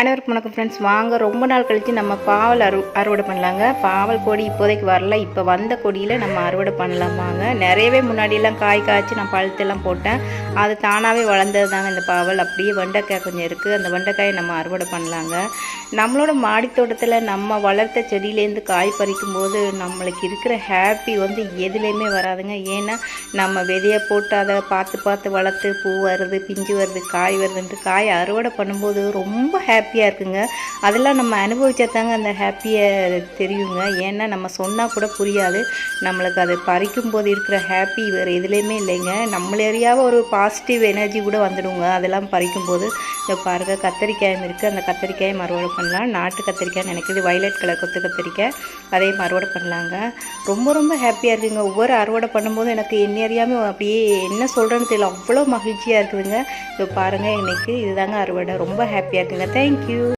அனைவருக்கும் வணக்கம் ஃப்ரெண்ட்ஸ். வாங்க ரொம்ப நாள் கழித்து நம்ம பாவல் அறுவடை பண்ணலாங்க. பாவல் கொடி இப்போதைக்கு வரல, இப்போ வந்த கொடியில் நம்ம அறுவடை பண்ணலாமாங்க. நிறையவே முன்னாடியெல்லாம் காய் காய்ச்சி நான் பழுத்தெல்லாம் போட்டேன், அது தானாகவே வளர்ந்தது தாங்க இந்த பாவல். அப்படியே வெண்டைக்காய் கொஞ்சம் இருக்குது, அந்த வெண்டைக்காயை நம்ம அறுவடை பண்ணலாங்க. நம்மளோட மாடித்தோட்டத்தில் நம்ம வளர்த்த செடியிலேருந்து காய் பறிக்கும் போது நம்மளுக்கு இருக்கிற ஹாப்பி எதுலேயுமே வராதுங்க. ஏன்னா நம்ம விதையை போட்டு அதை பார்த்து பார்த்து வளர்த்து பூ வருது, பிஞ்சு வருது, காய் வருதுன்ட்டு காய் அறுவடை பண்ணும்போது ரொம்ப ஹாப்பியாக இருக்குங்க. அதெல்லாம் நம்ம அனுபவிச்சா தாங்க அந்த ஹாப்பியை தெரியுங்க. ஏன்னா நம்ம சொன்னால் கூட புரியாது, நம்மளுக்கு அதை பறிக்கும் போது இருக்கிற ஹாப்பி வேறு எதுலேயுமே இல்லைங்க. நம்மளேறியாவே ஒரு பாசிட்டிவ் எனர்ஜி கூட வந்துடுங்க அதெல்லாம் பறிக்கும்போது. இதை பாருங்கள், கத்திரிக்காயும் இருக்குது, அந்த கத்திரிக்காயும் அறுவடை பண்ணலாம். நாட்டு கத்திரிக்காய் நினைக்கிது, வயலட் கலர் கொத்து கத்திரிக்காய், அதையும் அறுவடை பண்ணலாங்க. ரொம்ப ரொம்ப ஹாப்பியாக இருக்குதுங்க. ஒவ்வொரு அறுவடை பண்ணும்போது எனக்கு என்ன அறியாமல் அப்படியே என்ன சொல்கிறேன்னு தெரியல, அவ்வளோ மகிழ்ச்சியாக இருக்குதுங்க. இப்போ பாருங்கள், இன்றைக்கி இதுதாங்க அறுவடை. ரொம்ப ஹாப்பியாக இருக்குங்க. தேங்க்யூ.